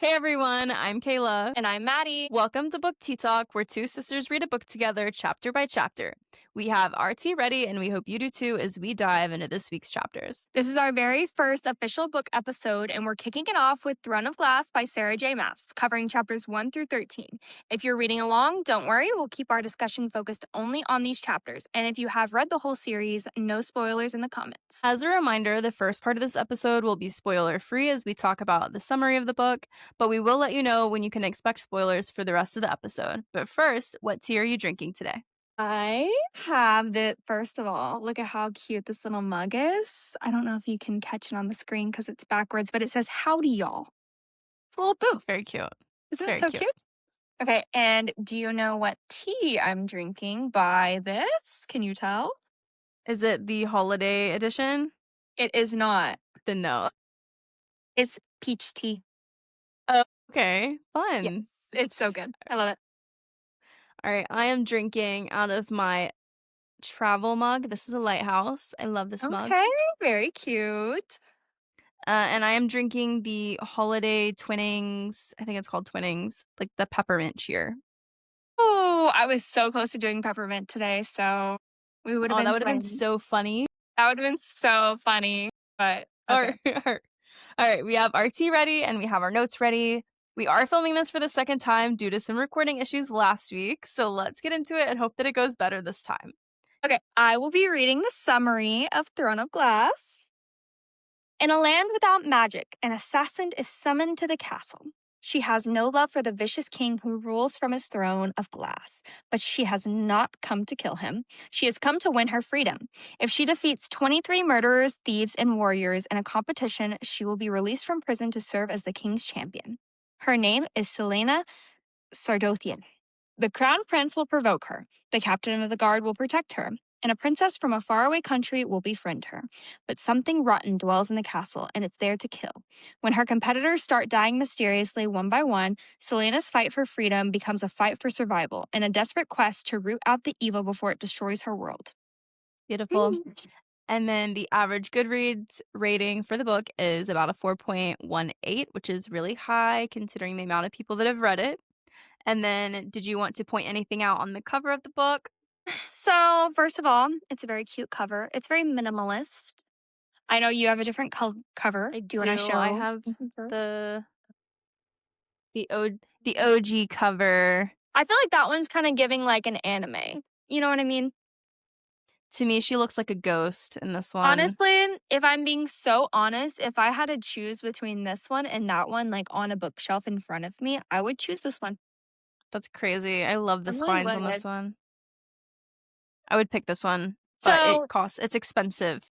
Hey everyone, I'm Kayla. And I'm Maddie. Welcome to BookTeaTalk, where two sisters read a book together, chapter by chapter. We have our tea ready, and we hope you do too as we dive into this week's chapters. This is our very first official book episode, and we're kicking it off with Throne of Glass by Sarah J. Maas, covering chapters 1 through 13. If you're reading along, don't worry, we'll keep our discussion focused only on these chapters. And if you have read the whole series, no spoilers in the comments. As a reminder, the first part of this episode will be spoiler free as we talk about the summary of the book, but we will let you know when you can expect spoilers for the rest of the episode. But first, what tea are you drinking today? I have it, first of all, look at how cute this little mug is. I don't know if you can catch it on the screen because it's backwards, but it says, "Howdy, y'all." It's a little boot. It's very cute. Isn't Very it so cute. cute? Okay, and do you know what tea I'm drinking by this? Can you tell? Is it the holiday edition? It is not. Then no. It's peach tea. Oh, okay. Fun. Yes, it's so good. I love it. All right, I am drinking out of my travel mug. This is a lighthouse. I love this mug. Okay, very cute. And I am drinking the holiday Twinnings. I think it's called Twinnings, like the peppermint cheer. Oh, I was so close to doing peppermint today, so we would have Oh, been that would have been twins. so funny. That would have been so funny, but okay. All right, we have our tea ready and we have our notes ready. We are filming this for the second time due to some recording issues last week, so let's get into it and hope that it goes better this time. Okay, I will be reading the summary of Throne of Glass. In a land without magic, an assassin is summoned to the castle. She has no love for the vicious king who rules from his throne of glass, but she has not come to kill him. She has come to win her freedom. If she defeats 23 murderers, thieves, and warriors in a competition, she will be released from prison to serve as the king's champion. Her name is Celaena Sardothien. The crown prince will provoke her, the captain of the guard will protect her, and a princess from a faraway country will befriend her. But something rotten dwells in the castle, and it's there to kill. When her competitors start dying mysteriously one by one, Celaena's fight for freedom becomes a fight for survival and a desperate quest to root out the evil before it destroys her world. Beautiful. And then the average Goodreads rating for the book is about a 4.18, which is really high considering the amount of people that have read it. And then, did you want to point anything out on the cover of the book? So, first of all, it's a very cute cover. It's very minimalist. I know you have a different cover. I Do you want to do. show I have something first? the OG cover. I feel like that one's kind of giving like an anime. You know what I mean? To me, she looks like a ghost in this one. Honestly, if I'm being so honest, if I had to choose between this one and that one, like on a bookshelf in front of me, I would choose this one. That's crazy. I love the I really spines on would. this one. I would pick this one, but So, it's expensive.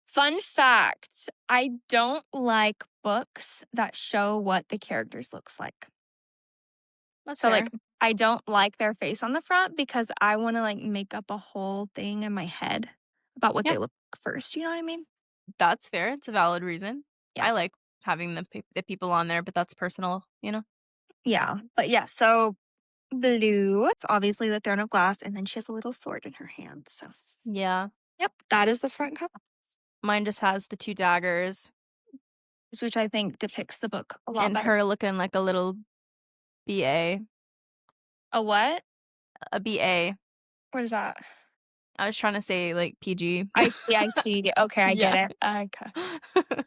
fun fact, I don't like books that show what the characters looks like. That's So fair. like I don't like their face on the front because I want to like make up a whole thing in my head about what Yeah. they look like first. You know what I mean? That's fair. It's a valid reason. Yeah. I like having the people on there, but that's personal, Yeah. But yeah, so blue. It's obviously the Throne of Glass, and then she has a little sword in her hand. So Yeah. yep, that is the front cover, Mine just has the 2 daggers which I think depicts the book a lot and better. her looking like a little BA. A what? A BA. What is that? I was trying to say like PG. I see. Okay, I get it. Okay.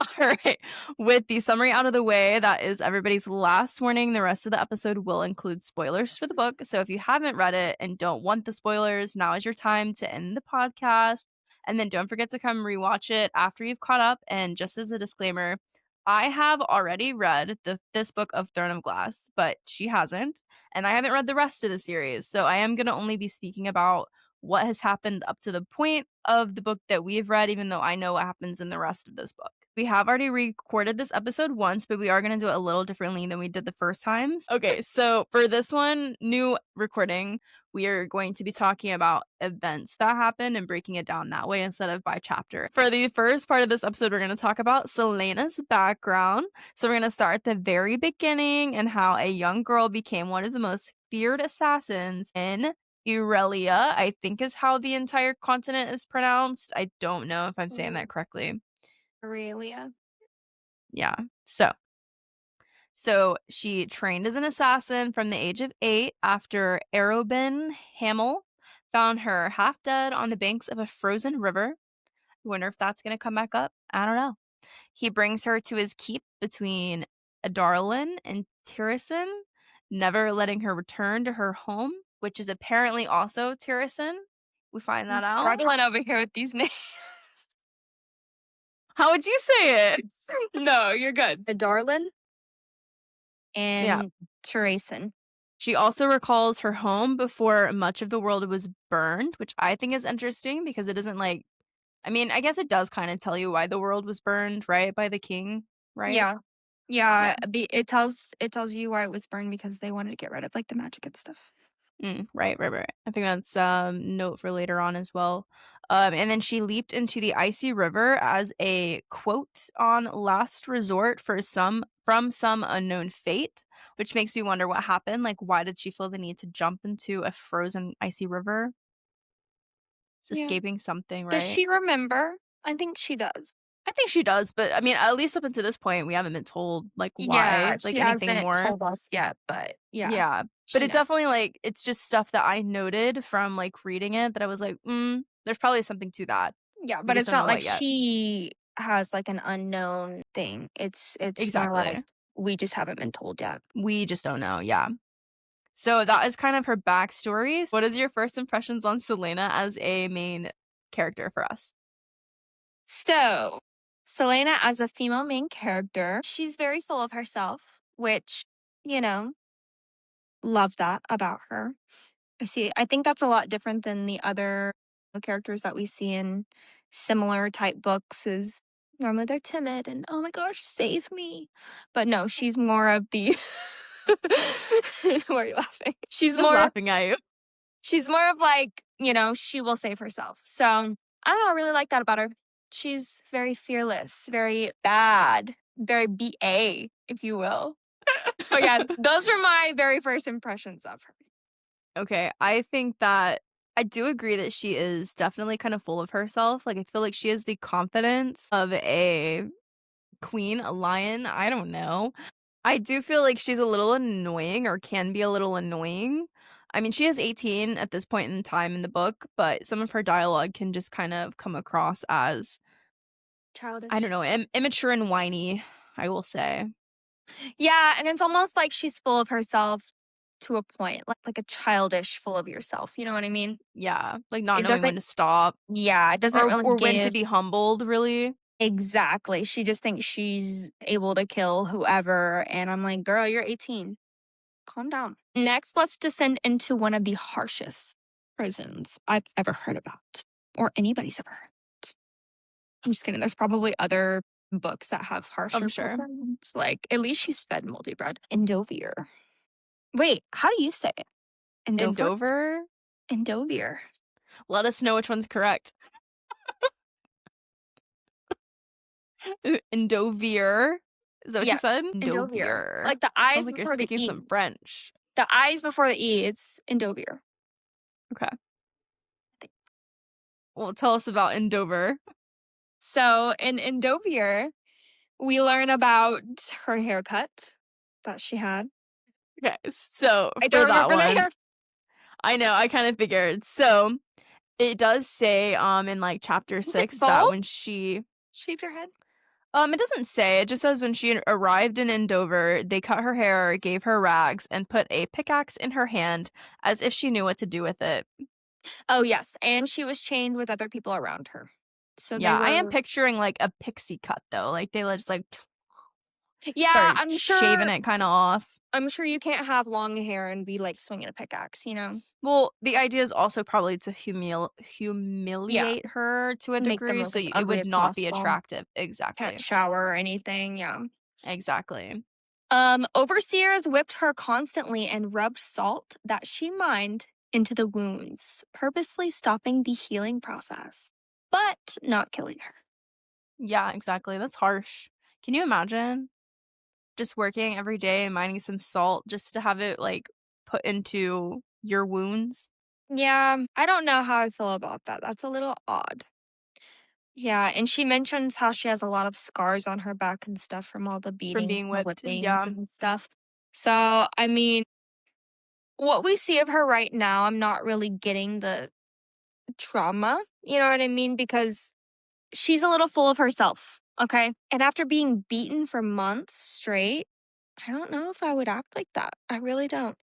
All right. With the summary out of the way, that is everybody's last warning. The rest of the episode will include spoilers for the book. So if you haven't read it and don't want the spoilers, now is your time to end the podcast. And then don't forget to come rewatch it after you've caught up. And just as a disclaimer, I have already read this book of Throne of Glass, but she hasn't. And I haven't read the rest of the series. So I am going to only be speaking about what has happened up to the point of the book that we've read, even though I know what happens in the rest of this book. We have already recorded this episode once, but we are going to do it a little differently than we did the first times. Okay, so for this one, new recording, we are going to be talking about events that happened and breaking it down that way instead of by chapter. For the first part of this episode, we're going to talk about Celaena's background. So we're going to start at the very beginning and how a young girl became one of the most feared assassins in Aurelia, I think is how the entire continent is pronounced. I don't know if I'm saying that correctly. Aurelia. Yeah. So So she trained as an assassin from the age of 8 after Arobin Hamel found her half dead on the banks of a frozen river. I wonder if that's going to come back up. I don't know. He brings her to his keep between Adarlan and Tirison, never letting her return to her home, which is apparently also Tirison. We find that out. Struggling over here with these names. How would you say it? No, you're good. Adarlan and Theresen. She also recalls her home before much of the world was burned, which I think is interesting because it isn't like, I mean, I guess it does kind of tell you why the world was burned, right? By the king, right? Yeah. Yeah, it tells you why it was burned because they wanted to get rid of like the magic and stuff. Right. I think that's note for later on as well. And then she leaped into the icy river as a quote on last resort for some unknown fate, which makes me wonder what happened. Like, why did she feel the need to jump into a frozen icy river? It's escaping something, right? Does she remember? I think she does. I think she does, but I mean, at least up until this point, we haven't been told like why, like she anything hasn't more. told us yet, but yeah. Yeah, but it definitely like it's just stuff that I noted from like reading it that I was like, there's probably something to that. Yeah, We but just it's don't not know like what yet. she has like an unknown thing. It's more Exactly. like we just haven't been told yet. We just don't know. Yeah. So that is kind of her backstory. What is your first impressions on Celaena as a main character for us? So, Celaena as a female main character, she's very full of herself, which, you know, love that about her. I think that's a lot different than the other characters that we see in similar type books is normally they're timid and oh my gosh, save me. But no, she's more of the Why are you laughing? Just laughing at you. She's more of like, she will save herself. So I don't know, I really like that about her. She's very fearless, very bad, very BA, if you will. But yeah, those were my very first impressions of her. Okay, I think that I do agree that she is definitely kind of full of herself. Like, I feel like she has the confidence of a queen, a lion. I don't know. I do feel like she's a little annoying or can be a little annoying. I mean, she is 18 at this point in time in the book, but some of her dialogue can just kind of come across as Childish. I don't know, immature and whiny, I will say. Yeah, and it's almost like she's full of herself to a point, like a childish full of yourself. You know what I mean? Yeah, like not It knowing when to stop Yeah, it doesn't really or when to be humbled, really. Exactly. She just thinks she's able to kill whoever. And I'm like, girl, you're 18. Calm down. Next, let's descend into one of the harshest prisons I've ever heard about, or anybody's ever heard. I'm just kidding. There's probably other books that have harsher prisons. Like, at least she's fed moldy bread. Endovier. Wait, how do you say it? Endover? Endovier. Let us know which one's correct. Endovier. Is that what you said? Endovier. Like the eyes Sounds like you're before the speaking E. some French. The eyes before the E. It's Endovier. Okay. Well, tell us about Endover. So in Endovier, we learn about her haircut that she had. Okay, so I don't remember the hair. I know, I kind of figured. So it does say in like chapter 6 that when she shaved her head. It doesn't say. It just says when she arrived in Endover, they cut her hair, gave her rags, and put a pickaxe in her hand as if she knew what to do with it. Oh, yes. And she was chained with other people around her. So yeah, I am picturing like a pixie cut though. Like they just like I'm sure shaving it kind of off. I'm sure you can't have long hair and be like swinging a pickaxe, you know? Well, the idea is also probably to humiliate her to a degree so it would not be attractive. Exactly. Can't shower or anything. Yeah. Exactly. Overseers whipped her constantly and rubbed salt that she mined into the wounds, purposely stopping the healing process, but not killing her. Yeah, exactly. That's harsh. Can you imagine just working every day and mining some salt just to have it like put into your wounds? Yeah, I don't know how I feel about that. That's a little odd. Yeah, and she mentions how she has a lot of scars on her back and stuff from all the from beatings being and the whipped. whippings Yeah. and stuff. So, I mean, what we see of her right now, I'm not really getting the trauma, you know what I mean? Because she's a little full of herself, okay? And after being beaten for months straight, I don't know if I would act like that. I really don't.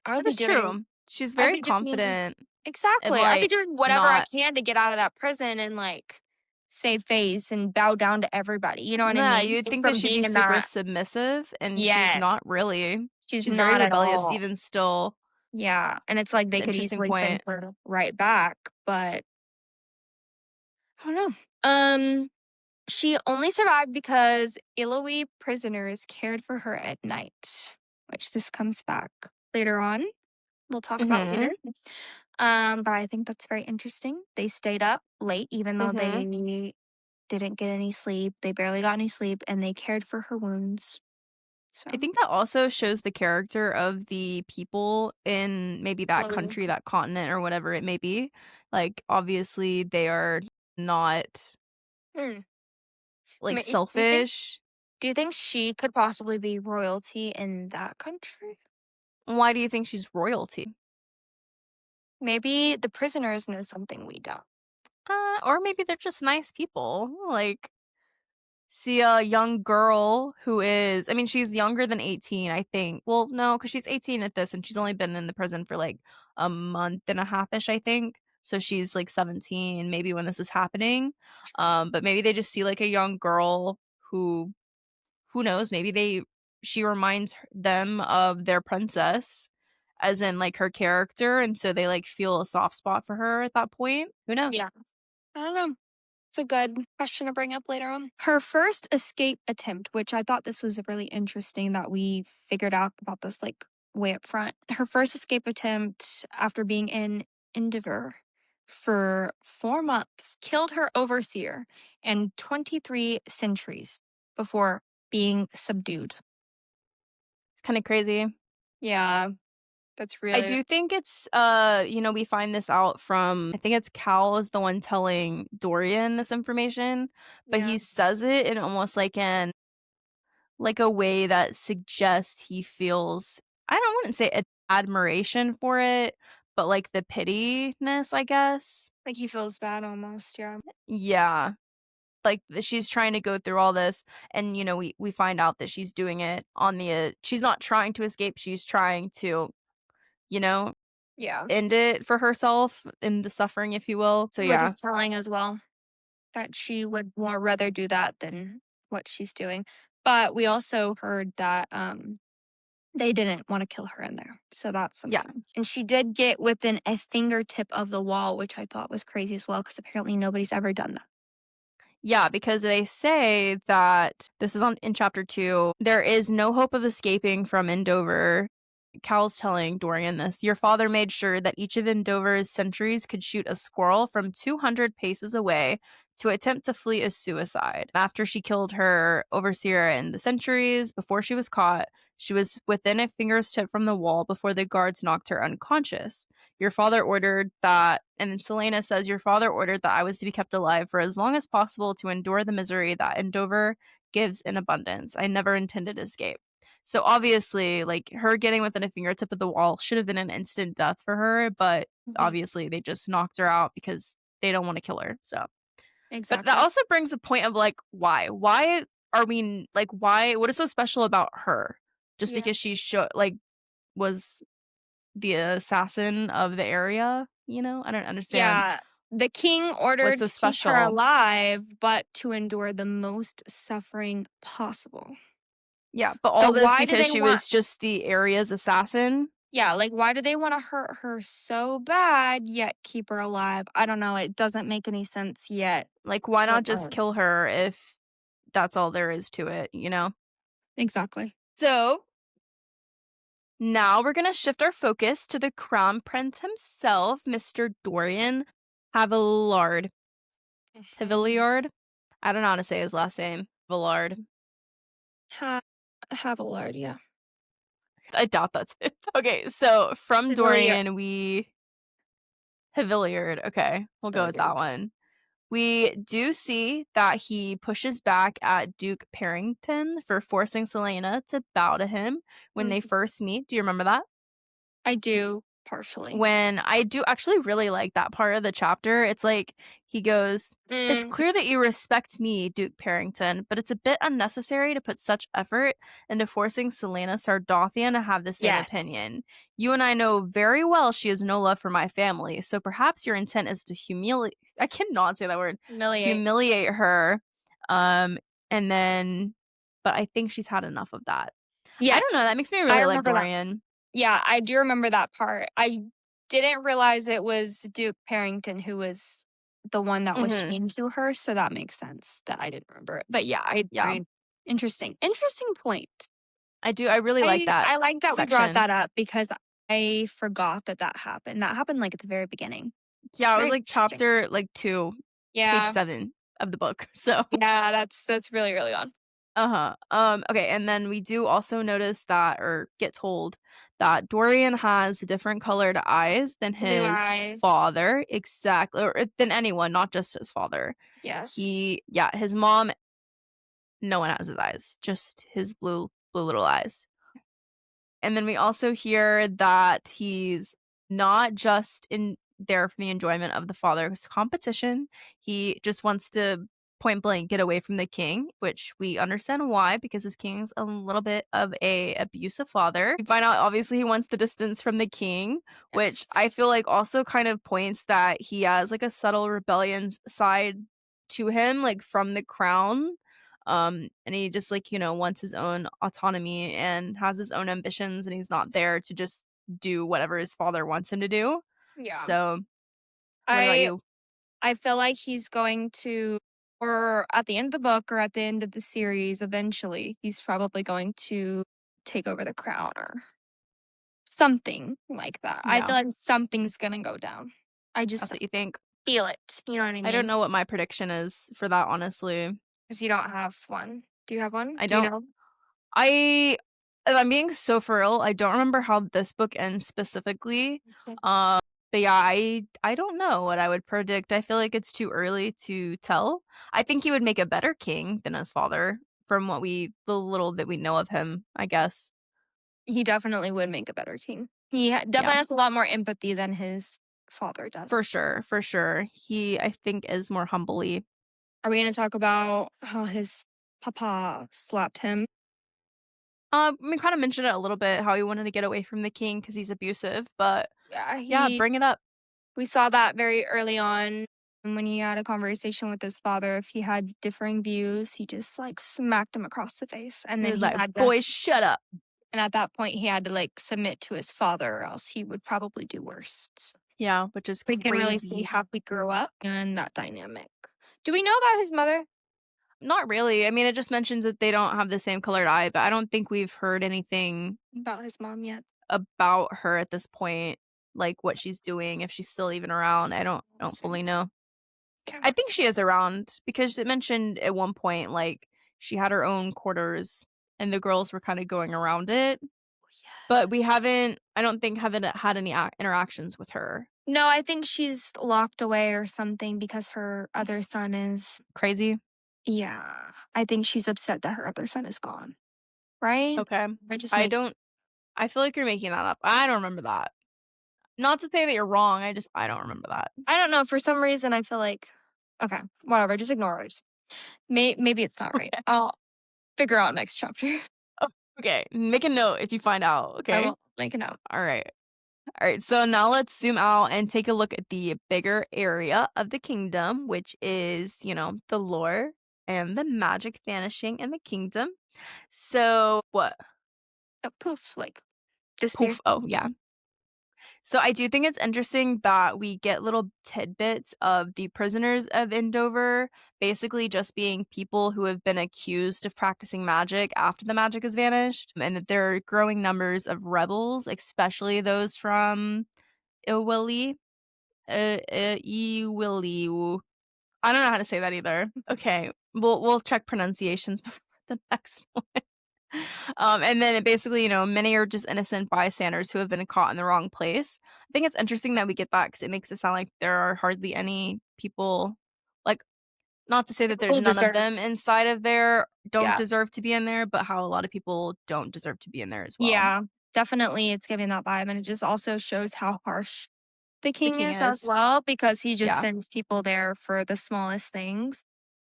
I would That be is doing true. She's I'd very be doing confident and, exactly. I'd be like, doing whatever I not can to get out of that prison and, like, save face and bow down to everybody, you know what I nah, mean? you'd Just think that from she'd being be in super that submissive, and she's Yes. not really. She's She's very not at rebellious all. even still. Yeah, and it's like It's they an could interesting easily send point. her right back, but I don't know. She only survived because Iloe prisoners cared for her at night, which this comes back later on. We'll talk about later. Mhm. But I think that's very interesting. They stayed up late even though Mhm. they didn't get any sleep. They barely got any sleep and they cared for her wounds. So, I think that also shows the character of the people in maybe that well, country, that continent, or whatever it may be. Like, obviously, they are not, hmm. like, Do you think selfish. she could possibly be royalty in that country? Why do you think she's royalty? Maybe the prisoners know something we don't. Or maybe they're just nice people. Like, see a young girl who is, I mean, she's younger than 18, I think. Well, no, because she's 18 at this, and she's only been in the prison for like a month and a half-ish, I think. So she's like 17, maybe when this is happening. But maybe they just see like a young girl who knows, maybe she reminds them of their princess, as in like her character, and so they like feel a soft spot for her at that point. Who knows? Yeah. I don't know. It's a good question to bring up later on. Her first escape attempt, which I thought this was really interesting that we figured out about this like way up front. Her first escape attempt after being in Endovier for 4 months killed her overseer and 23 centuries before being subdued. It's kind of crazy. Yeah, that's I really do think it's we find this out from, I think it's Cal is the one telling Dorian this information, but yeah. he says it in almost like a way that suggests he feels, I don't wouldn't say admiration for it, but like the pityness, I guess. Like he feels bad almost, yeah. Yeah. Like she's trying to go through all this, and we find out that she's doing it on the she's not trying to escape, she's trying to, you know, Yeah. end it for herself in the suffering, if you will. So Which yeah. is telling as well. That she would more rather do that than what she's doing. But we also heard that, they didn't wanna kill her in there, so that's Yeah. something. And she did get within a fingertip of the wall, which I thought was crazy as well, because apparently nobody's ever done that. Yeah, because they say that this is on in chapter 2. There is no hope of escaping from Endover. Cal's telling Dorian this. Your father made sure that each of Endover's sentries could shoot a squirrel from 200 paces away to attempt to flee as suicide. After she killed her overseer and the sentries, before she was caught, she was within a finger's tip from the wall before the guards knocked her unconscious. Your father ordered that, and then Celaena says, your father ordered that I was to be kept alive for as long as possible to endure the misery that Endover gives in abundance. I never intended to escape. So obviously, like her getting within a fingertip of the wall should have been an instant death for her, but Mhm. obviously they just knocked her out because they don't want to kill her. So, but that Exactly. also brings a point of like, why? Why are we like, why? What is so special about her? Just Yeah. because she like was the assassin of the area? I don't understand Yeah. The king what's ordered so to keep her special. alive, but to endure the most suffering possible. Yeah, but So all this why do because they she want was just the area's assassin. Yeah, like, why do they wanna hurt her so bad, yet keep her alive? I don't know, it doesn't make any sense yet. Like, why Well, not it just does. kill her if that's all there is to it? Exactly. So now we're gonna shift our focus to the crown prince himself, Mr. Dorian Havilliard. Mhm. Havilliard? I don't know how to say his last name. Villard. Ha Havilliard, yeah. I doubt that's it. Okay, so from Havilliard Dorian, we Havilliard. Okay, we'll go with that Havilliard. one. We do see that he pushes back at Duke Parrington for forcing Celaena to bow to him when they first meet. Do you remember that? I do, partially. When I do actually really like that part of the chapter. It's like he goes, "It's clear that you respect me, Duke Parrington, but it's a bit unnecessary to put such effort into forcing Celaena Sardothien to have the same Yes. opinion. You and I know very well she has no love for my family, so perhaps your intent is to humiliate." I cannot say that word. Humiliate her. And then, but I think she's had enough of that. Yes. I don't know. That makes me I really like remember that. Dorian. Yeah, I do remember that part. I didn't realize it was Duke Parrington who was the one that was chained to her, so that makes sense that I didn't remember it. But yeah, Yeah. interesting point. I do. I really like that. I like that we brought section. that up because I forgot that happened. That happened like at the very beginning. Yeah, it was Very like interesting. chapter 2, page Yeah, 7 of the book. So yeah, that's really early on. okay, and then we do also notice that, or get told that Dorian has different colored eyes than Blue his eyes. father, exactly, or than anyone, not just his father. Yes. His mom, no one has his eyes, just his blue little eyes. And then we also hear that he's not just in there for the enjoyment of the father's competition. He just wants to point blank get away from the king, which we understand why, because his king's a little bit of a abusive father. We find out obviously he wants the distance from the king, which I feel like also kind of points that he has like a subtle rebellion side to him, like from the crown. And he just like, wants his own autonomy and has his own ambitions, and he's not there to just do whatever his father wants him to do. Yeah. So what about you? I feel like he's going to, or at the end of the book or at the end of the series, eventually, he's probably going to take over the crown or something like that. I Yeah, feel like something's going to go down. I that's just what you think. feel it. You know what I mean? I don't know what my prediction is for that, honestly. Because you don't have one. Do you have one? I Do you don't. know? I If I'm being so for real, I don't remember how this book ends specifically. But yeah, I don't know what I would predict. I feel like it's too early to tell. I think he would make a better king than his father, from the little that we know of him, I guess. He definitely would make a better king. He definitely Yeah, has a lot more empathy than his father does. for sure. He, I think, is more humbly. Are we going to talk about how his papa slapped him? We kind of mentioned it a little bit, how he wanted to get away from the king because he's abusive, but Yeah, bring it up. we saw that very early on when he had a conversation with his father. If he had differing views, he just like smacked him across the face, and He then was he like, had to. "Boy, shut up." And at that point, he had to like submit to his father, or else he would probably do worse. Yeah, which is We can really see crazy. how he grew up and that dynamic. Do we know about his mother? Not really. I mean, it just mentions that they don't have the same colored eye, but I don't think we've heard anything About his mom yet? about her at this point, like what she's doing, if she's still even around. I don't fully know. I think she is around because it mentioned at one point like she had her own quarters and the girls were kind of going around it. But we haven't, I don't think, haven't had any interactions with her. No, I think she's locked away or something because her other son is. Crazy. Yeah, I think she's upset that her other son is gone. Right? Okay. I just I make. don't, I feel like you're making that up. I don't remember that. Not to say that you're wrong. I don't remember that. I don't know. For some reason, I feel like. Okay, whatever. Just ignore it. Maybe it's not right. Okay. I'll figure out next chapter. Oh, okay. Make a note if you find out. I Okay. will make a note. All right. All right. So now let's zoom out and take a look at the bigger area of the kingdom, which is, the lore and the magic vanishing in the kingdom. So what? Poof, like disappear. Poof. Oh, yeah. So I do think it's interesting that we get little tidbits of the prisoners of Endover basically just being people who have been accused of practicing magic after the magic has vanished, and that there are growing numbers of rebels, especially those from Iwili. Iwili. I don't know how to say that either. Okay, we'll check pronunciations before the next one. And then it basically, many are just innocent bystanders who have been caught in the wrong place. I think it's interesting that we get that because it makes it sound like there are hardly any people, like Not to say that there's Who none of them deserves. inside of there don't Yeah. deserve to be in there, but how a lot of people don't deserve to be in there as well. Yeah, definitely it's giving that vibe, and it just also shows how harsh the The king king is as is. well because he just Yeah. sends people there for the smallest things.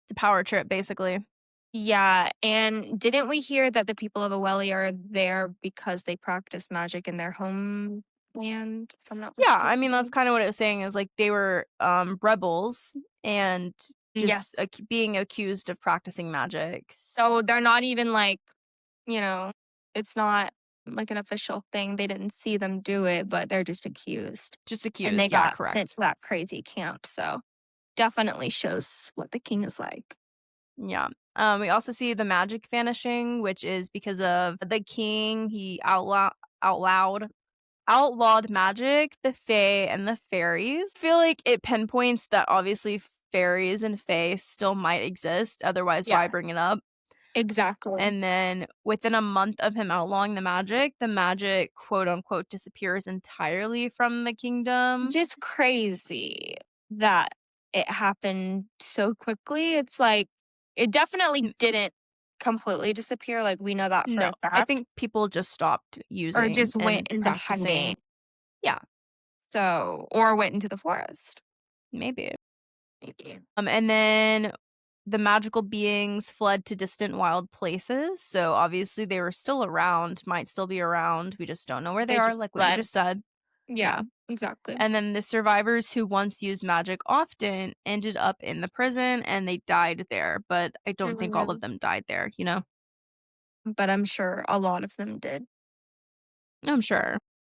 It's a power trip, basically. Yeah, and didn't we hear that the people of Aweli are there because they practice magic in their homeland, if I'm not Yeah, I mean, that's mistaken? kinda what it was saying is, like, they were, rebels and just Yes. being accused of practicing magics. So they're not even like, you know, it's not like an official thing. They didn't see them do it, but they're just accused. Just And they accused, yeah, got sent correct. to that crazy camp. So definitely shows what the king is like. Yeah. We also see the magic vanishing, which is because of the king, he outlawed outlawed magic, the fae, and the fairies. I feel like it pinpoints that obviously fairies and fae still might exist, otherwise why Yes, bring it up? exactly. And then within a month of him outlawing the magic, quote unquote, disappears entirely from the kingdom. Just crazy that it happened so quickly. It's like it definitely N- didn't completely disappear. Like we know that for No, a I fact, think people just stopped or using just went and into hiding. practicing. Yeah, So, or went into the forest. maybe. Maybe. And then the magical beings fled to distant wild places. So obviously they were still around, might still be around. We just don't know where they They are, just like what you fled. just said. Yeah, Yeah. exactly. And then the survivors who once used magic often ended up in the prison and they died there. But I don't think all of Mhm. them died there, you know? But I'm sure a lot of them did. I'm sure.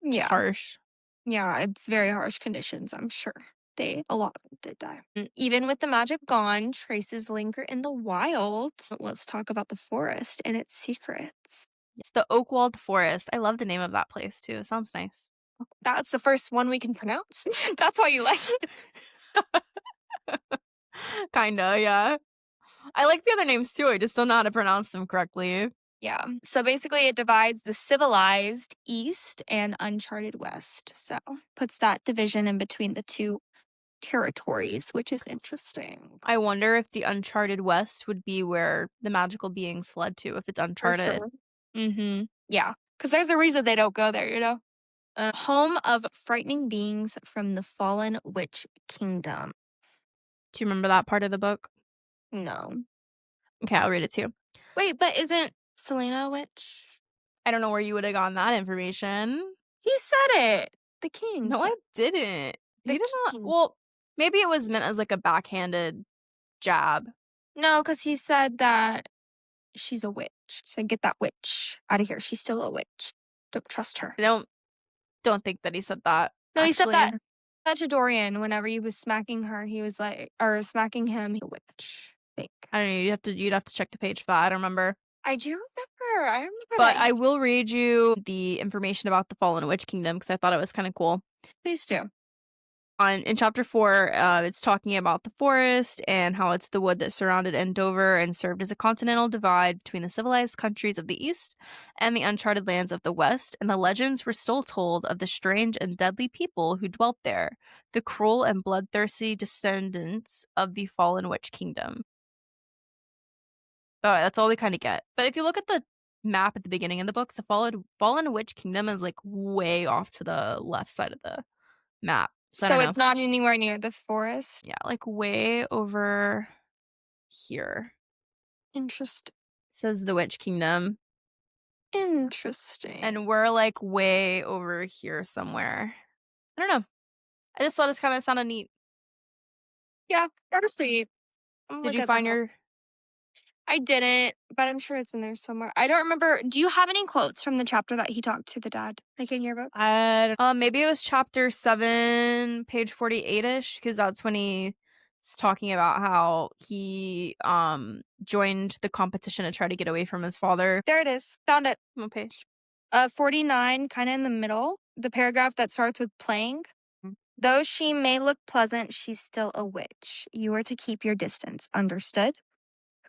Just Yeah. harsh. Yeah, it's very harsh conditions, I'm sure. A lot of them did die. Even with the magic gone, traces linger in the wild. So let's talk about the forest and its secrets. It's the Oakwald Forest. I love the name of that place too. It sounds nice. That's the first one we can pronounce. That's why you like it. Kinda, yeah. I like the other names too. I just don't know how to pronounce them correctly. Yeah. So basically, it divides the civilized east and uncharted west. So puts that division in between the two territories, which is interesting. I wonder if the uncharted west would be where the magical beings fled to if it's For uncharted. sure. Yeah. Because there's a reason they don't go there, you know? Home of frightening beings from the fallen witch kingdom. Do you remember that part of the book? No. Okay, I'll read it to you. Wait, but isn't Celaena a witch? I don't know where you would have gotten that information. He said it. The king No, said I didn't. the He did not. king. Well, maybe it was meant as like a backhanded jab. No, because he said that she's a witch. He said, get that witch out of here. She's still a witch. Don't trust her. I don't think that he said that No, he said actually. that to Dorian whenever he was smacking her. He was like, or smacking him, a witch. I think. I don't know. You'd have to check the page for that. I don't remember. I do remember. I remember But that. I will read you the information about the Fallen Witch Kingdom because I thought it was kind of cool. Please do. In chapter 4, it's talking about the forest and how it's the wood that surrounded Endovier and served as a continental divide between the civilized countries of the east and the uncharted lands of the west. And the legends were still told of the strange and deadly people who dwelt there, the cruel and bloodthirsty descendants of the fallen witch kingdom. That's all we kind of get. But if you look at the map at the beginning of the book, the fallen witch kingdom is like way off to the left side of the map. So I don't So know. it's not anywhere near the forest. Yeah, like way over here. Interesting. Says the Witch Kingdom. Interesting. And we're like way over here somewhere. I don't know. I just thought this kind of sounded neat. Yeah, that is sweet. Did you find your I didn't, but I'm sure it's in there somewhere. I don't remember. Do you have any quotes from the chapter that he talked to the dad, like in your book? maybe it was chapter 7, page 48ish, because that's when he's talking about how he joined the competition to try to get away from his father. There it is. Found it. What page? 49, kind of in the middle, the paragraph that starts with playing. Mm. Though she may look pleasant, she's still a witch. You are to keep your distance. Understood?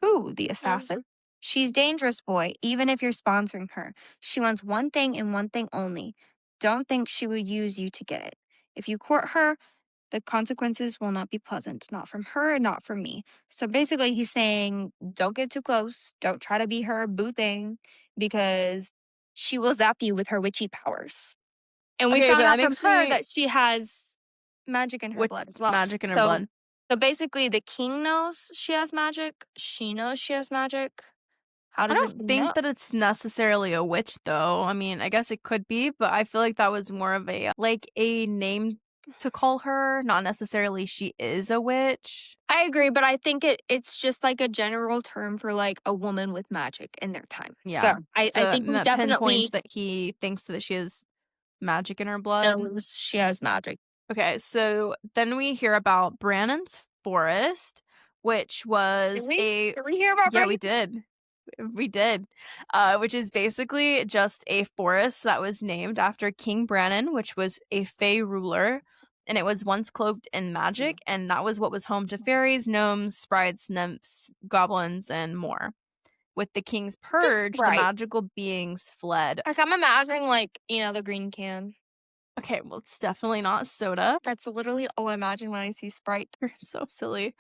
Who? The assassin? She's dangerous, boy, even if you're sponsoring her. She wants one thing and one thing only. Don't think she would use you to get it. If you court her, The consequences will not be pleasant, not from her, not from me. So basically, he's saying, don't get too close. Don't try to be her boo thing because she will zap you with her witchy powers. And we Okay, but found that out from makes her me that she has magic in her with blood as well. magic in her So, blood. so basically, the king knows she has magic. She knows she has magic. How I does don't it know? think that it's necessarily a witch, though. I mean, I guess it could be, but I feel like that was more of a like a name to call her, not necessarily she is a witch. I agree, but I think it's just like a general term for like a woman with magic in their time. So Yeah. I So think he's that pinpoints definitely that he thinks that she has magic in her blood. knows she has magic. Okay, so then we hear about Brannon's forest, which was Did we hear about yeah, we Brannon? did. We did. Which is basically just a forest that was named after King Brannon, which was a Fey ruler, and it was once cloaked in magic, and that was what was home to fairies, gnomes, sprites, nymphs, goblins, and more. With the king's Just purge, the right. magical beings fled. Like I'm imagining like, the green can. Okay, well, it's definitely not soda. That's literally all I imagine when I see Sprite. You're so silly.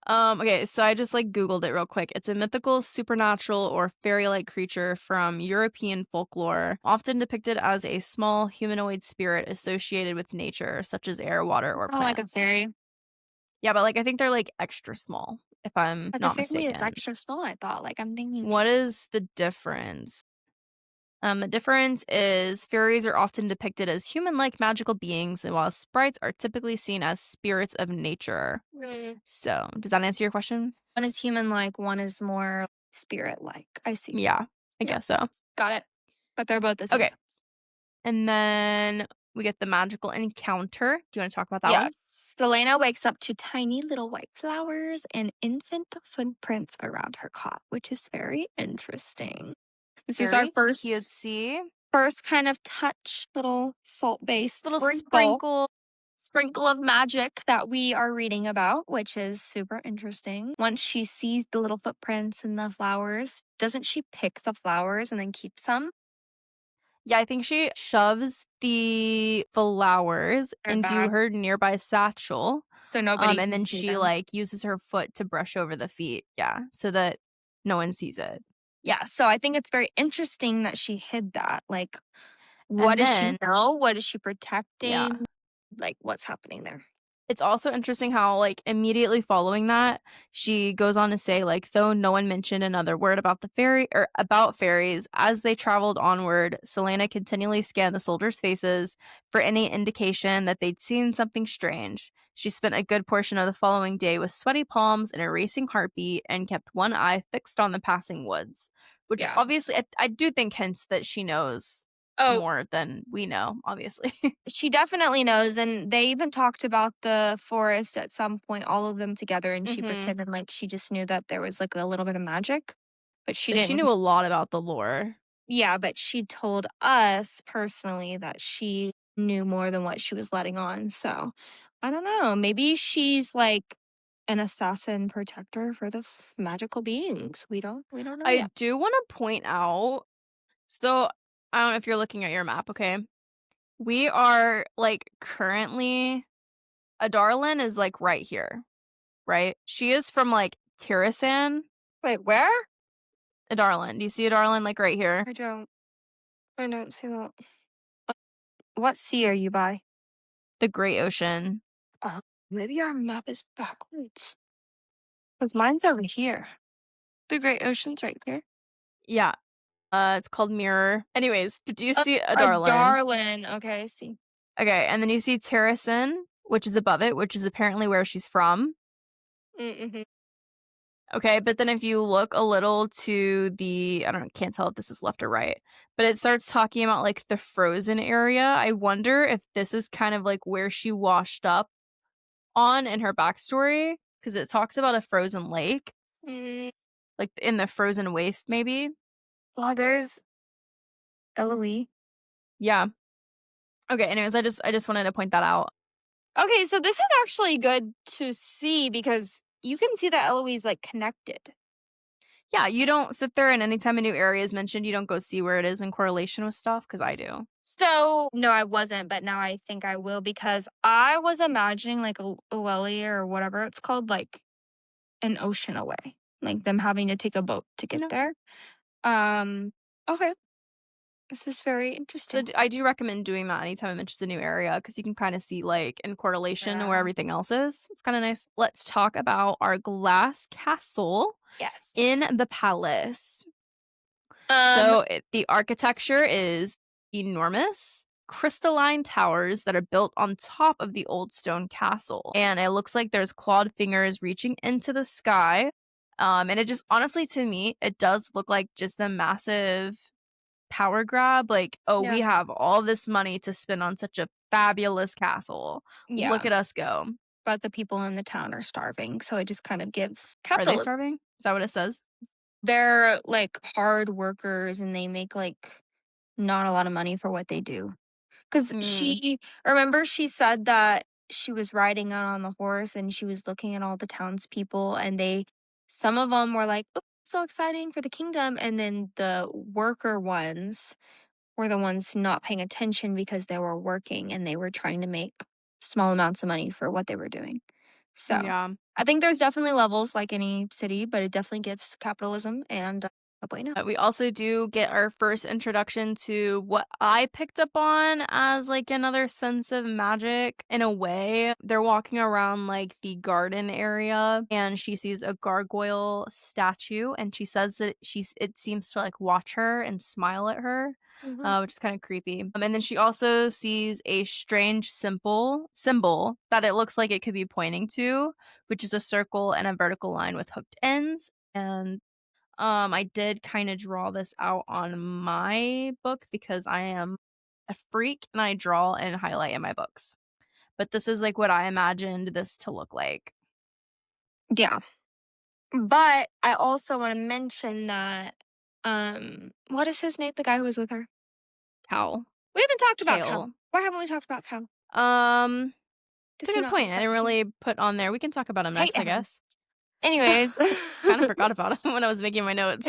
Okay, so I just like Googled it real quick. It's a mythical, supernatural, or fairy-like creature from European folklore, often depicted as a small humanoid spirit associated with nature, such as air, water, or Oh, like a plants. fairy. Yeah, but like I think they're like extra small, if I'm Like a not fairy is mistaken. extra small, I thought. Like I'm thinking What is the difference? The difference is fairies are often depicted as human-like magical beings, and while sprites are typically seen as spirits of nature. Mm. So, does that answer your question? One is human like, one is more spirit like. I see. Yeah, I Yeah. guess so. Got it. But they're both the same Okay, size. and then we get the magical encounter. Do you want to talk about that one? Yes. Selaena wakes up to tiny little white flowers and infant footprints around her cot, which is very interesting. This is our Very first cutesy. kind of touch, little salt-based Little sprinkle sprinkle. of magic that we are reading about, which is super interesting. Once she sees the little footprints and the flowers, doesn't she pick the flowers and then keep some? Yeah, I think she shoves the flowers Her into bag, her nearby satchel. so nobody And can then see she them. like uses her foot to brush over the feet. Yeah, so that no one sees it. Yeah, so I think it's very interesting that she hid that. Like, what And does she then, know? What is she yeah. protecting? Like, what's happening there? It's also interesting how, like, immediately following that, she goes on to say, like, though no one mentioned another word about the fairy or about fairies, as they traveled onward, Celaena continually scanned the soldiers' faces for any indication that they'd seen something strange. She spent a good portion of the following day with sweaty palms and a racing heartbeat and kept one eye fixed on the passing woods, which Yeah. obviously I do think hints that she knows Oh, more than we know, obviously. she definitely knows, and they even talked about the forest at some point, all of them together, and she Mm-hmm. pretended like she just knew that there was like a little bit of magic, but she She didn't. knew a lot about the lore. Yeah, but she told us personally that she knew more than what she was letting on. So I don't know. Maybe she's like an assassin protector for the magical beings. We don't know I yet. do want to point out, so I don't know if you're looking at your map, okay? We are like currently Adarlan is like right here, right? She is from like Tirasan. Wait, where? Adarlan. Do you see Adarlan like right here? I don't. I don't see that. What sea are you by? The Great Ocean. Oh, maybe our map is backwards. Because mine's over here. The Great Ocean's right here. Yeah. It's called Mirror. Anyways, do you see A Adarlan? Darwin. Okay, I see. Okay, and then you see Tirasan, which is above it, which is apparently where she's from. Mm-hmm. Okay, but then if you look a little to the, I don't know, can't tell if this is left or right, but it starts talking about like the frozen area. I wonder if this is kind of like where she washed up on in her backstory, because it talks about a frozen lake, Mm, like in the frozen waste, maybe. well, there's Eloise. Yeah. Okay. Anyways, I just wanted to point that out. Okay, so this is actually good to see because you can see that Eloise like connected. Yeah, you don't sit there and anytime a new area is mentioned, you don't go see where it is in correlation with stuff, because I do. So, no, I wasn't, but now I think I will because I was imagining like a Ueli or whatever it's called, like an ocean away, like them having to take a boat to get No. there. Um, okay, this is very So interesting. I do recommend doing that anytime it mentions a new area, because you can kind of see like in correlation where Yeah. everything else is. It's kind of nice. Let's talk about our glass castle in Yes. the palace. Um, So the architecture is enormous. Crystalline towers that are built on top of the old stone castle. And it looks like there's clawed fingers reaching into the sky. And it just honestly, to me, it does look like just a massive power grab. Like, oh, yeah, we have all this money to spend on such a fabulous castle. yeah, Look at us go. but the people in the town are starving, so it just kind of gives Are they capitalism. starving? Is that what it says? They're like hard workers and they make like not a lot of money for what they do. 'Cause Mm, she remember she said that she was riding out on the horse and she was looking at all the townspeople and some of them were like, "Oh, so exciting for the kingdom," and then the worker ones were the ones not paying attention because they were working and they were trying to make small amounts of money for what they were doing. So, yeah. I think there's definitely levels like any city, but it definitely gives capitalism and a bueno. We also do get our first introduction to what I picked up on as like another sense of magic in a way. They're walking around like the garden area and she sees a gargoyle statue and she says that it seems to like watch her and smile at her. Mhm. Which is kind of creepy. And then she also sees a strange symbol that it looks like it could be pointing to, which is a circle and a vertical line with hooked ends. And I did kinda draw this out on my book because I am a freak and I draw and highlight in my books. But this is, like, what I imagined this to look like. Yeah. But I also wanna mention that, what is his name? The guy who was with her? Cowl. We haven't talked about Cal. Kale. Why haven't we talked about Cal? Um, it's Does a he good not point. I decide didn't she really put on there. We can talk about him hate next, I him? guess. Anyways. Kinda forgot about him when I was making my notes.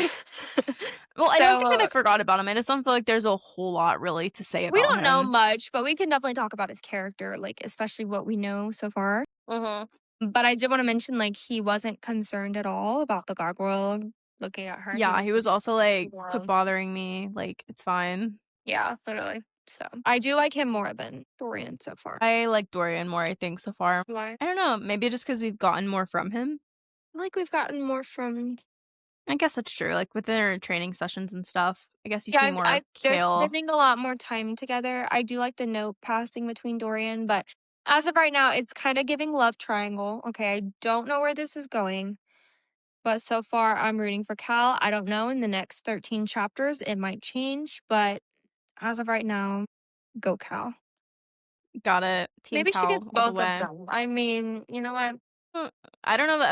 Well, I don't think that I So, forgot about him. I just don't feel like there's a whole lot really to say we about don't know him. much, but we can definitely talk about his character, like, especially what we know so far. Mhm. But I did wanna mention, like, he wasn't concerned at all about the gargoyle looking at her. He Yeah, was he like, was also like, "Quit "Wow." bothering me, like, it's fine." Yeah, literally. So, I do like him more than Dorian so far. I like Dorian more, I think, so far. Why? I don't know, maybe just because 'cause we've gotten more from him? Like, we've gotten more from I guess that's true, like, with their training sessions and stuff. I guess you yeah, see more I of they're Kale. spending a lot more time together. I do like the note passing between Dorian, but as of right now, it's kinda giving love triangle. Okay, I don't know where this is going, but so far I'm rooting for Cal. I don't know, in the next 13 chapters, it might change, but as of right now, go Cal. Got it. Team Maybe she gets Cal all the both of way. them. I mean, you know what? Mm, I don't know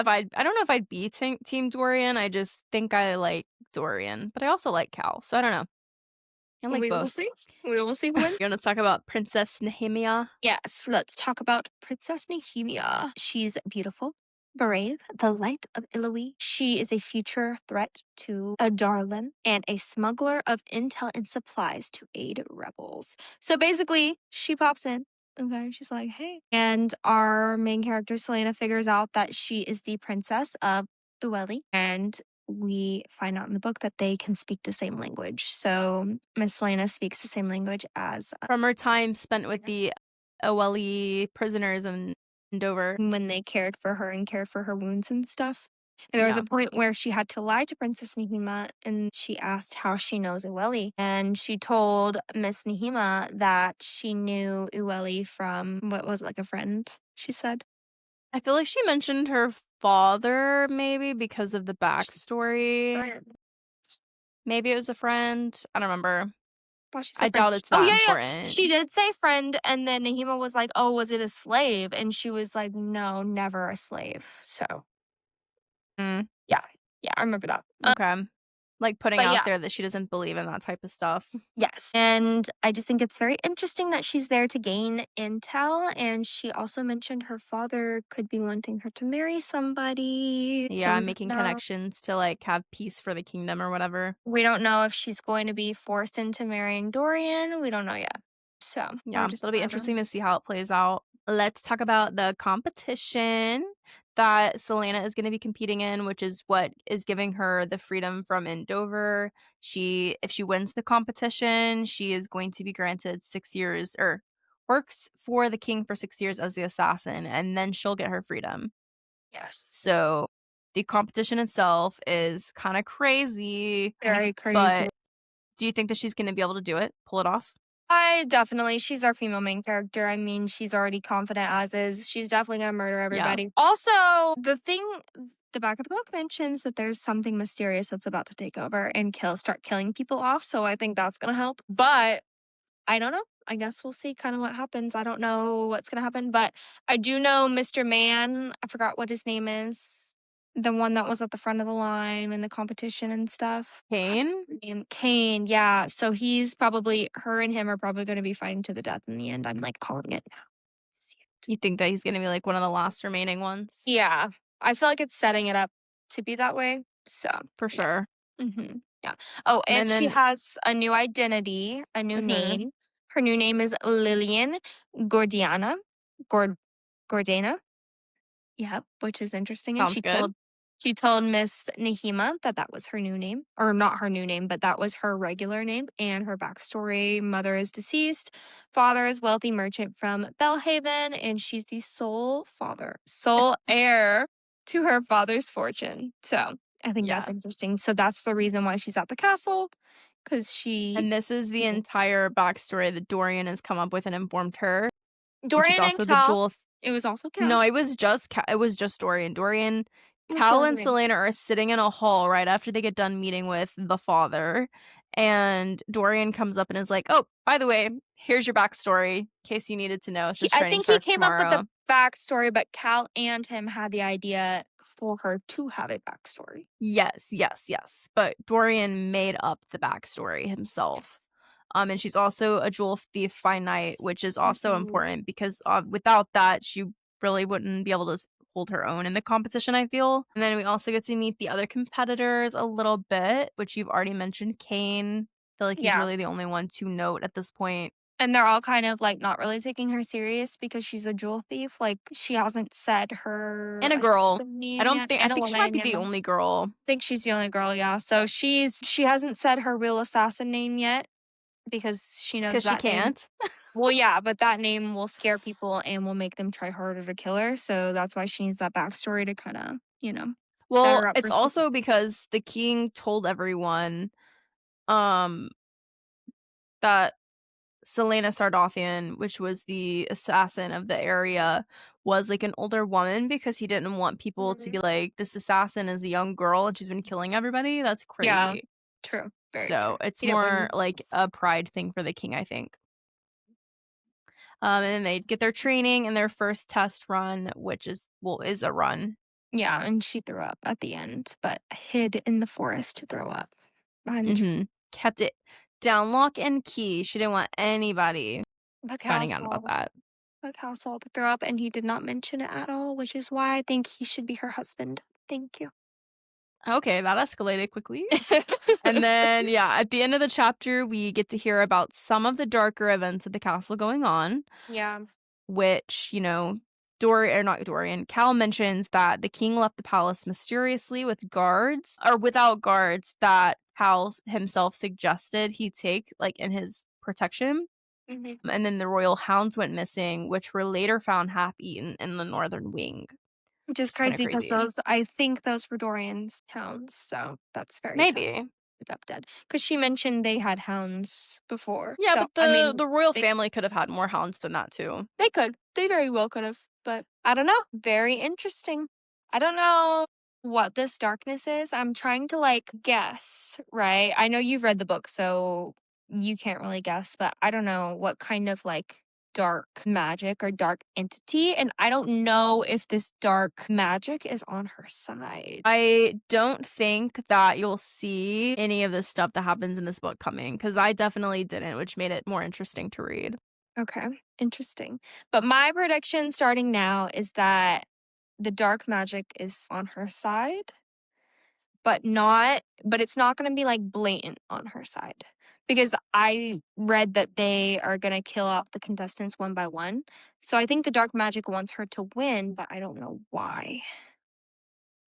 if I'd be team Dorian, I just think I like Dorian, but I also like Cal, so I don't know. I like We will both. see. We will see who wins. You wanna talk about Princess Nehemia? Yes, let's talk about Princess Nehemia. She's beautiful, brave, the light of Iloe. She is a future threat to a Darlin and a smuggler of intel and supplies to aid rebels. So basically, she pops in. Okay, she's like, hey. And our main character, Celaena, figures out that she is the princess of Ueli. And we find out in the book that they can speak the same language. So Miss Celaena speaks the same language as From her time spent with the OLE prisoners in Dover. when they cared for her and cared for her wounds and stuff. And there was Yeah. a point where she had to lie to Princess Nehema and she asked how she knows Ueli. And she told Miss Nehema that she knew Ueli from what was it, like a friend, she said. I feel like she mentioned her father maybe because of the backstory. Friend. Maybe it was a friend. I don't remember. Thought she I said friend. doubt it's Oh that yeah, yeah. important. She did say friend, and then Nehema was like, "Oh, was it a slave?" And she was like, "No, never a slave." So Mm, yeah, yeah, I remember that. okay. Like, putting But out yeah. there that she doesn't believe in that type of stuff. Yes. And I just think it's very interesting that she's there to gain intel. And she also mentioned her father could be wanting her to marry somebody. So Yeah, making connections to, like, have peace for the kingdom or whatever. we don't know if she's going to be forced into marrying Dorian. We don't know yet. So we're Yeah, just it'll be kind of. interesting to see how it plays out. Let's talk about the competition that Celaena is gonna be competing in, which is what is giving her the freedom from Endover. If she wins the competition, she is going to be granted 6 years or works for the king for 6 years as the assassin, and then she'll get her freedom. Yes. So, the competition itself is kinda crazy, Very crazy. but do you think that she's gonna be able to do it? Pull it off? She's our female main character. I mean, she's already confident as is. She's definitely gonna murder Yeah. everybody. Also, the back of the book mentions that there's something mysterious that's about to take over and start killing people off. So I think that's gonna help. But I don't know. I guess we'll see kind of what happens. I don't know what's gonna happen, but I do know Mr. Man. I forgot what his name is. The one that was at the front of the line in the competition and stuff. Forgot his Kane? name. Kane, yeah. So her and him are probably going to be fighting to the death in the end. I'm like calling it now. See it. You think that he's gonna be, like, one of the last remaining ones? Yeah. I feel like it's setting it up to be that way. So, For yeah. sure. Yeah. Oh, and And she then has a new identity, a new mhm, name. Her new name is Lillian Gordiana. Gord Gordana. Yep, which is interesting, and sounds good. she told Miss Nehemia that that was her new name, or not her new name, but that was her regular name, and her backstory: mother is deceased, father is wealthy merchant from Bellhaven, and she's the sole heir to her father's fortune. So I think that's Yeah. interesting. So that's the reason why she's at the castle, because she. And this is the entire backstory that Dorian has come up with and informed her, and she's Dorian and also the Cal. jewel. It was also Cal. No, it was just Dorian. It was Cal and Dorian. Celaena are sitting in a hall right after they get done meeting with the father, and Dorian comes up and is like, "Oh, by the way, here's your backstory in case you needed to know since I training think he starts came up with the tomorrow." backstory, but Cal and him had the idea for her to have a backstory. Yes, yes, yes, but Dorian made up the backstory himself. Yes. And she's also a jewel thief by night, which is also Mhm. important because, without that, she really wouldn't be able to hold her own in the competition, I feel. And then we also get to meet the other competitors a little bit, which you've already mentioned, Kane. I feel like he's Yeah. really the only one to note at this point. And they're all kind of like not really taking her serious because she's a jewel thief. Like she hasn't said her And a girl. assassin name yet. I And a think she might woman, be yeah. the I only girl. think she's the only girl, yeah. So she hasn't said her real assassin name yet because she knows Because she that name. can't. Well, yeah, but that name will scare people and will make them try harder to kill her. So that's why she needs that backstory to kind of, set Well, her up it's for success. also because the king told everyone um that Celaena Sardothien, which was the assassin of the area, was like an older woman because he didn't want people to be Mhm. like, this assassin is a young girl and she's been killing everybody. That's Yeah, crazy. true. Very true. So it's He didn't want more to like a pride thing for the king, I think. And then they get their training and their first test run, which is a run. Yeah, and she threw up at the end, but hid in the forest to throw up behind the tree. Kept it down lock and key. She didn't want anybody But Cal finding out about saw, that. to throw up, and he did not mention it at all, which is why I think he should be her husband. Thank you. Okay, that escalated quickly. And then, yeah, at the end of the chapter, we get to hear about some of the darker events at the castle going on, Yeah. which, not Dorian, Cal mentions that the king left the palace mysteriously with guards, or without guards, that Cal himself suggested he take, like, in his protection. Mhm. And then the royal hounds went missing, which were later found half eaten in the northern wing. Which is It's kind of crazy because crazy. I think those were Dorian's hounds, so that's very sad. Maybe. Ended up dead because she mentioned they had hounds before. Yeah, So but I mean, the royal they family could have had more hounds than that too. they could, they very well could have, but I don't know. Very interesting. I don't know what this darkness is. I'm trying to like guess, right? I know you've read the book, so you can't really guess, but I don't know what kind of like dark magic or dark entity, and I don't know if this dark magic is on her side. I don't think that you'll see any of the stuff that happens in this book coming, because I definitely didn't, which made it more interesting to read. Okay, interesting. But my prediction starting now is that the dark magic is on her side, but it's not going to be like blatant on her side. Because I read that they are going to kill off the contestants one by one. So I think the dark magic wants her to win, but I don't know why.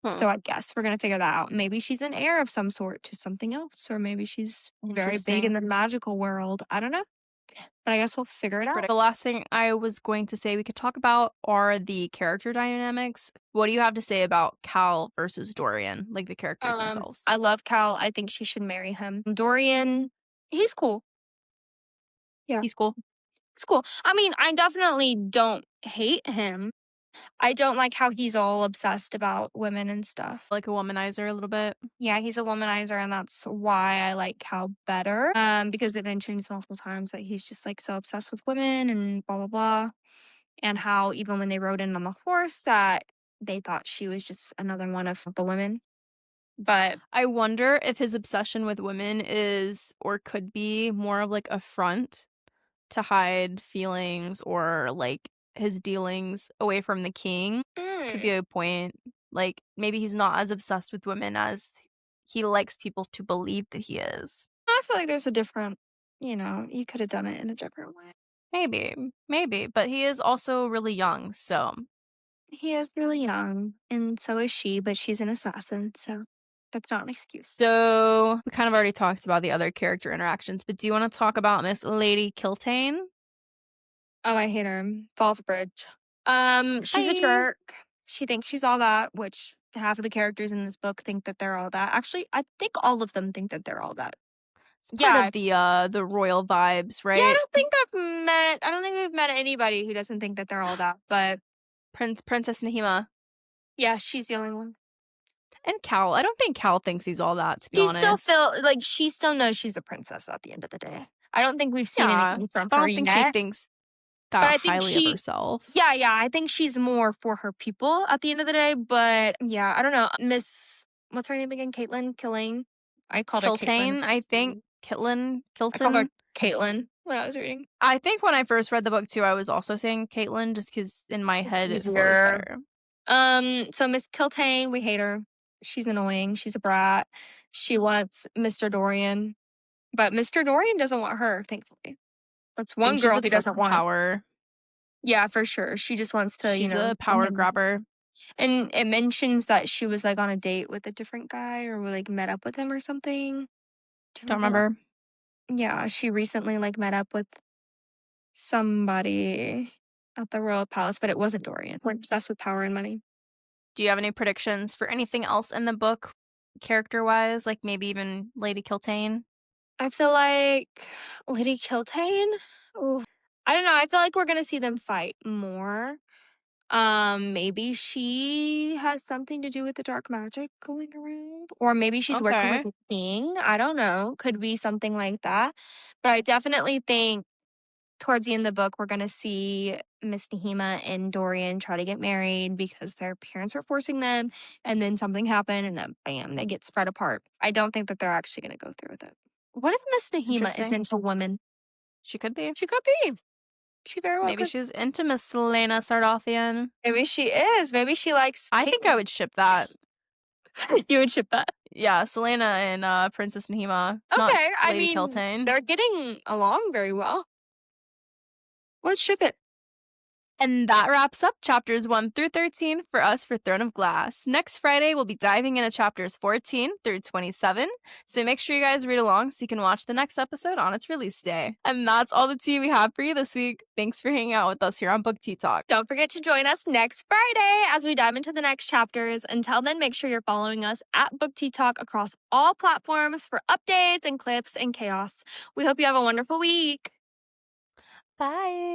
So I guess we're going to figure that out. Maybe she's an heir of some sort to something else, or maybe she's very big in the magical world. I don't know. But I guess we'll figure it out. The last thing I was going to say we could talk about are the character dynamics. What do you have to say about Cal versus Dorian, like the characters themselves? I love Cal. I think she should marry him. Dorian, he's cool. Yeah. He's cool. It's cool. I mean, I definitely don't hate him. I don't like how he's all obsessed about women and stuff. Like a womanizer a little bit. Yeah, he's a womanizer, and that's why I like Cal better. Because it mentions multiple times that he's just like so obsessed with women and blah blah blah. And how even when they rode in on the horse that they thought she was just another one of the women. But I wonder if his obsession with women is or could be more of like a front to hide feelings or like his dealings away from the king. This could be a point. Like maybe he's not as obsessed with women as he likes people to believe that he is. I feel like there's a different, you could have done it in a different way. Maybe, but he is also really young, so. He is really young, and so is she, but she's an assassin, so that's not an excuse. So we kind of already talked about the other character interactions, but do you want to talk about Miss Lady Kaltain? Oh, I hate her. Fall off a bridge. She's a jerk. She thinks she's all that, which half of the characters in this book think that they're all that. Actually, I think all of them think that they're all that. It's part of the royal vibes, right? Yeah, I don't think we've met anybody who doesn't think that they're all that, but Princess Nehemia. Yeah, she's the only one. And Cal. I don't think Cal thinks he's all that, to be honest. She still knows she's a princess at the end of the day. I don't think we've seen anything from her I don't think she thinks that highly of herself. Yeah, I think she's more for her people at the end of the day, but yeah, I don't know. What's her name again? Caitlin? I called her Caitlin. I think. Kilton. I called her Caitlin when I was reading. I think when I first read the book too, I was also saying Caitlin just because in my head it flows better. So Miss Kaltain, we hate her. She's annoying. She's a brat. She wants Mr. Dorian, but Mr. Dorian doesn't want her, thankfully. That's one girl he doesn't want. Power. Yeah, for sure. She just wants to, She's a power grabber. And it mentions that she was like on a date with a different guy or like met up with him or something. Don't remember. Yeah, she recently like met up with somebody at the royal palace, but it wasn't Dorian. We're obsessed with power and money. Do you have any predictions for anything else in the book, character-wise? Like maybe even Lady Kaltain? I feel like Lady Kaltain? Ooh. I don't know. I feel like we're going to see them fight more. Maybe she has something to do with the dark magic going around. Or maybe she's working with the king. I don't know. Could be something like that. But I definitely think towards the end of the book, we're going to see Miss Nehemia and Dorian try to get married because their parents are forcing them. And then something happened and then bam, they get spread apart. I don't think that they're actually going to go through with it. What if Miss Nehemia is into women? She could be. She could be. She very well Maybe she's into Miss Celaena Sardothien. Maybe she is. Maybe she likes... I think I would ship that. You would ship that? Yeah, Celaena and Princess Nehemia. Okay, I mean, Kaltain. They're getting along very well. Let's ship it. And that wraps up chapters 1 through 13 for us for Throne of Glass. Next Friday, we'll be diving into chapters 14 through 27. So make sure you guys read along so you can watch the next episode on its release day. And that's all the tea we have for you this week. Thanks for hanging out with us here on BookTeaTalk. Don't forget to join us next Friday as we dive into the next chapters. Until then, make sure you're following us at BookTeaTalk across all platforms for updates and clips and chaos. We hope you have a wonderful week. Bye.